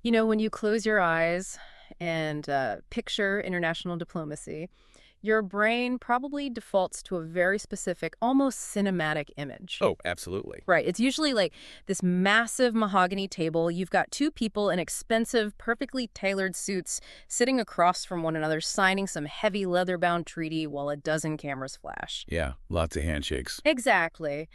You know, when you close your eyes and picture international diplomacy, your brain probably defaults to a very specific, almost cinematic image. Oh, absolutely. Right. It's usually like this massive mahogany table. You've got two people in expensive, perfectly tailored suits sitting across from one another, signing some heavy leather-bound treaty while a dozen cameras flash. Yeah, lots of handshakes. Exactly.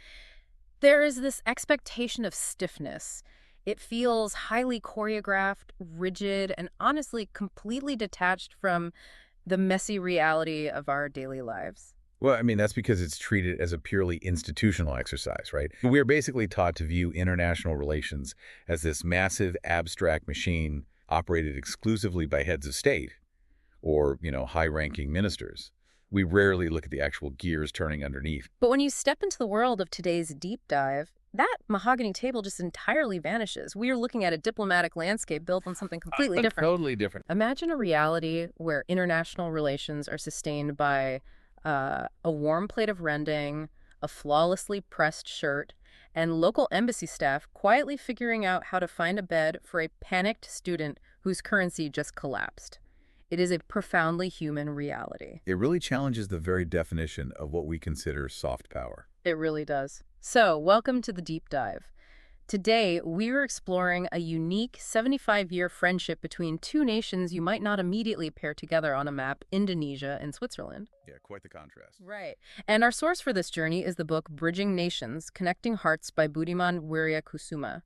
There is this expectation of stiffness. It feels highly choreographed, rigid, and honestly completely detached from the messy reality of our daily lives. Well, I mean, that's because it's treated as a purely institutional exercise, right? We're basically taught to view international relations as this massive, abstract machine operated exclusively by heads of state or, high-ranking ministers. We rarely look at the actual gears turning underneath. But when you step into the world of today's deep dive, that mahogany table just entirely vanishes. We are looking at a diplomatic landscape built on something completely different. Totally different. Imagine a reality where international relations are sustained by a warm plate of rendang, a flawlessly pressed shirt, and local embassy staff quietly figuring out how to find a bed for a panicked student whose currency just collapsed. It is a profoundly human reality. It really challenges the very definition of what we consider soft power. It really does. So, welcome to the deep dive. Today, we're exploring a unique 75-year friendship between two nations you might not immediately pair together on a map, Indonesia and Switzerland. Yeah, quite the contrast. Right. And our source for this journey is the book Bridging Nations, Connecting Hearts by Budiman Wiriakusumah.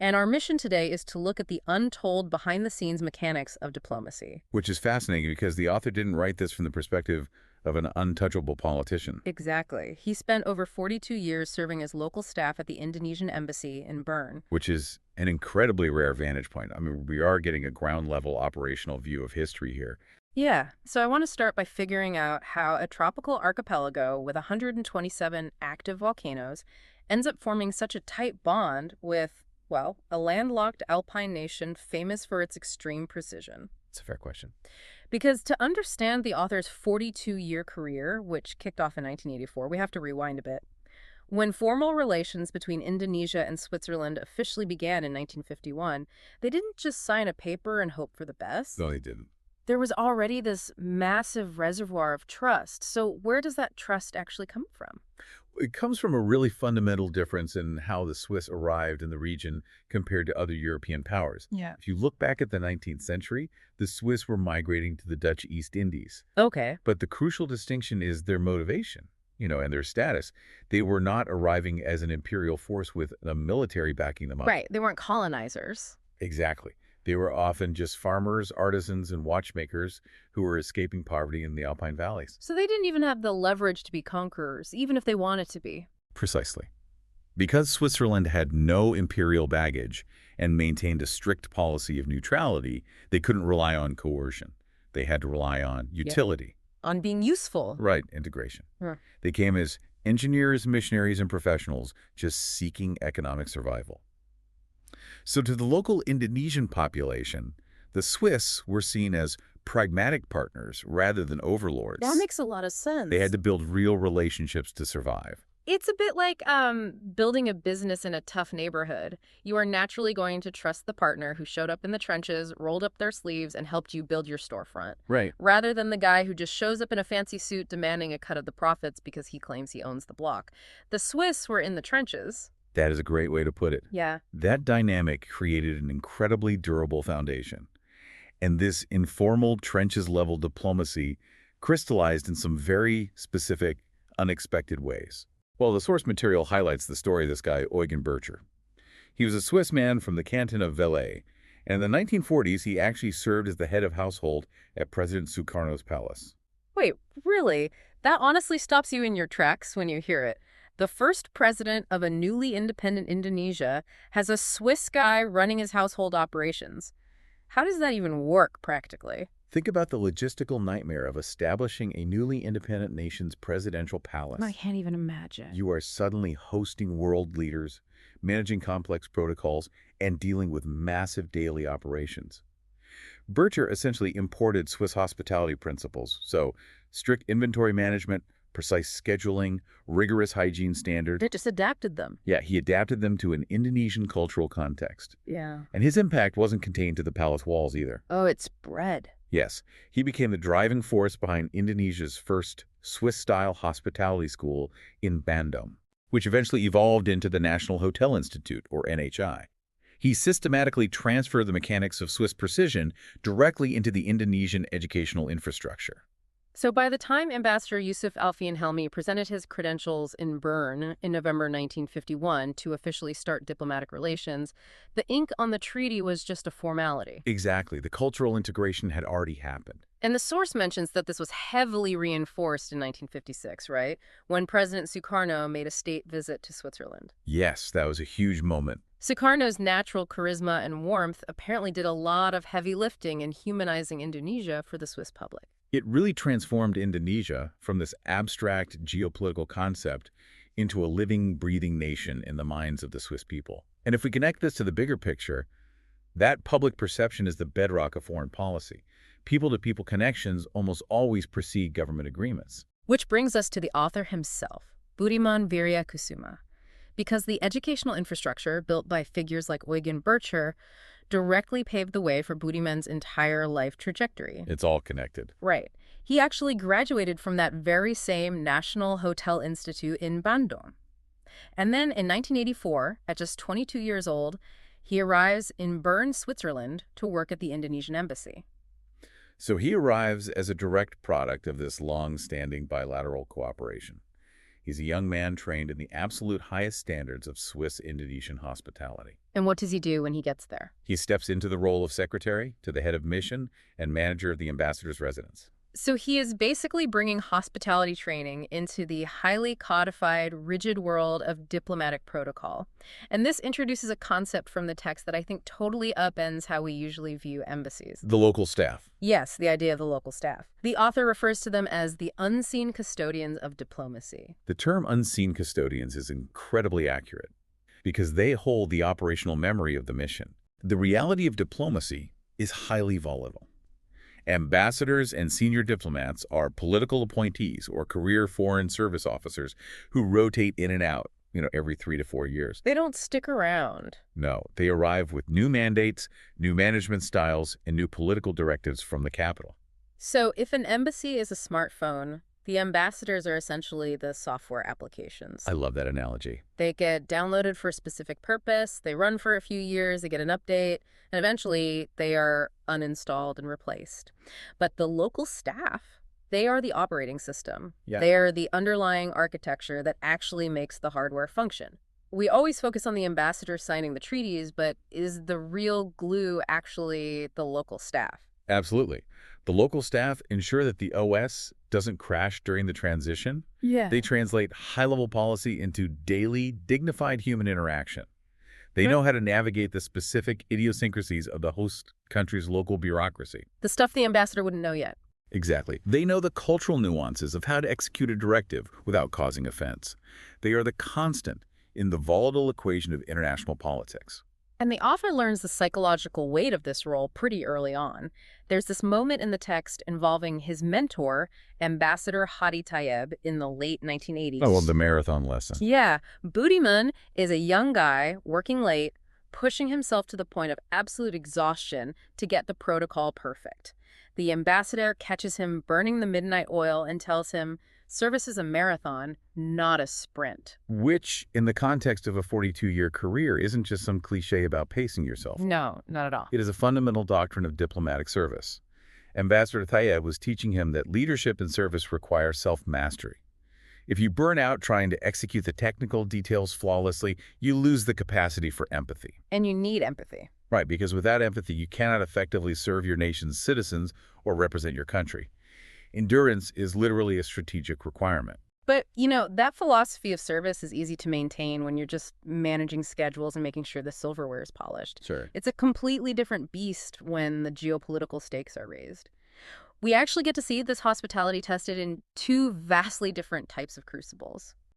And our mission today is to look at the untold behind-the-scenes mechanics of diplomacy. Which is fascinating because the author didn't write this from the perspective of an untouchable politician. Exactly. He spent over 42 years serving as local staff at the Indonesian Embassy in Bern. Which is an incredibly rare vantage point. I mean, we are getting a ground-level operational view of history here. Yeah, so I want to start by figuring out how a tropical archipelago with 127 active volcanoes ends up forming such a tight bond with, well, a landlocked alpine nation famous for its extreme precision. It's a fair question. Because to understand the author's 42-year career, which kicked off in 1984, we have to rewind a bit. When formal relations between Indonesia and Switzerland officially began in 1951, they didn't just sign a paper and hope for the best. No, they didn't. There was already this massive reservoir of trust. So where does that trust actually come from? It comes from a really fundamental difference in how the Swiss arrived in the region compared to other European powers. Yeah. If you look back at the 19th century, the Swiss were migrating to the Dutch East Indies. Okay. But the crucial distinction is their motivation, and their status. They were not arriving as an imperial force with a military backing them up. Right. They weren't colonizers. Exactly. They were often just farmers, artisans, and watchmakers who were escaping poverty in the Alpine valleys. So they didn't even have the leverage to be conquerors, even if they wanted to be. Precisely. Because Switzerland had no imperial baggage and maintained a strict policy of neutrality, they couldn't rely on coercion. They had to rely on utility. On being useful. Right, integration. Huh. They came as engineers, missionaries, and professionals just seeking economic survival. So to the local Indonesian population, the Swiss were seen as pragmatic partners rather than overlords. That makes a lot of sense. They had to build real relationships to survive. It's a bit like building a business in a tough neighborhood. You are naturally going to trust the partner who showed up in the trenches, rolled up their sleeves, and helped you build your storefront. Right. Rather than the guy who just shows up in a fancy suit demanding a cut of the profits because he claims he owns the block. The Swiss were in the trenches. That is a great way to put it. Yeah. That dynamic created an incredibly durable foundation. And this informal trenches-level diplomacy crystallized in some very specific, unexpected ways. Well, the source material highlights the story of this guy, Eugen Bircher. He was a Swiss man from the canton of Valais, and in the 1940s, he actually served as the head of household at President Sukarno's palace. Wait, really? That honestly stops you in your tracks when you hear it. The first president of a newly independent Indonesia has a Swiss guy running his household operations. How does that even work practically? Think about the logistical nightmare of establishing a newly independent nation's presidential palace. I can't even imagine. You are suddenly hosting world leaders, managing complex protocols, and dealing with massive daily operations. Bircher essentially imported Swiss hospitality principles, so strict inventory management, precise scheduling, rigorous hygiene standards. They just adapted them. Yeah, he adapted them to an Indonesian cultural context. Yeah. And his impact wasn't contained to the palace walls either. Oh, it spread. Yes, he became the driving force behind Indonesia's first Swiss-style hospitality school in Bandung, which eventually evolved into the National Hotel Institute, or NHI. He systematically transferred the mechanics of Swiss precision directly into the Indonesian educational infrastructure. So by the time Ambassador Yusuf Alfian Helmi presented his credentials in Bern in November 1951 to officially start diplomatic relations, the ink on the treaty was just a formality. Exactly. The cultural integration had already happened. And the source mentions that this was heavily reinforced in 1956, right? When President Sukarno made a state visit to Switzerland. Yes, that was a huge moment. Sukarno's natural charisma and warmth apparently did a lot of heavy lifting in humanizing Indonesia for the Swiss public. It really transformed Indonesia from this abstract geopolitical concept into a living, breathing nation in the minds of the Swiss people. And if we connect this to the bigger picture, that public perception is the bedrock of foreign policy. People-to-people connections almost always precede government agreements. Which brings us to the author himself, Budiman Wiriakusumah. Because the educational infrastructure built by figures like Eugen Bircher directly paved the way for Budiman's entire life trajectory. It's all connected. Right. He actually graduated from that very same National Hotel Institute in Bandung. And then in 1984, at just 22 years old, he arrives in Bern, Switzerland to work at the Indonesian Embassy. So he arrives as a direct product of this long-standing bilateral cooperation. He's a young man trained in the absolute highest standards of Swiss-Indonesian hospitality. And what does he do when he gets there? He steps into the role of secretary to the head of mission and manager of the ambassador's residence. So he is basically bringing hospitality training into the highly codified, rigid world of diplomatic protocol. And this introduces a concept from the text that I think totally upends how we usually view embassies. The local staff. Yes, the idea of the local staff. The author refers to them as the unseen custodians of diplomacy. The term unseen custodians is incredibly accurate because they hold the operational memory of the mission. The reality of diplomacy is highly volatile. Ambassadors and senior diplomats are political appointees or career foreign service officers who rotate in and out, every 3 to 4 years. They don't stick around. No, they arrive with new mandates, new management styles, and new political directives from the capital. So if an embassy is a smartphone, the ambassadors are essentially the software applications. I love that analogy. They get downloaded for a specific purpose, they run for a few years, they get an update, and eventually they are uninstalled and replaced. But the local staff, they are the operating system. Yeah. They are the underlying architecture that actually makes the hardware function. We always focus on the ambassador signing the treaties, but is the real glue actually the local staff? Absolutely. The local staff ensure that the OS doesn't crash during the transition. Yeah. They translate high-level policy into daily, dignified human interaction. They know how to navigate the specific idiosyncrasies of the host country's local bureaucracy. The stuff the ambassador wouldn't know yet. Exactly. They know the cultural nuances of how to execute a directive without causing offense. They are the constant in the volatile equation of international politics. And the author learns the psychological weight of this role pretty early on. There's this moment in the text involving his mentor, Ambassador Hadi Tayeb, in the late 1980s. Oh, well, the marathon lesson. Yeah. Budiman is a young guy working late, pushing himself to the point of absolute exhaustion to get the protocol perfect. The ambassador catches him burning the midnight oil and tells him, service is a marathon, not a sprint. Which, in the context of a 42-year career, isn't just some cliche about pacing yourself. No, not at all. It is a fundamental doctrine of diplomatic service. Ambassador Tayeb was teaching him that leadership and service require self-mastery. If you burn out trying to execute the technical details flawlessly, you lose the capacity for empathy. And you need empathy. Right, because without empathy, you cannot effectively serve your nation's citizens or represent your country. Endurance is literally a strategic requirement. But, that philosophy of service is easy to maintain when you're just managing schedules and making sure the silverware is polished. Sure. It's a completely different beast when the geopolitical stakes are raised. We actually get to see this hospitality tested in two vastly different types of crucibles.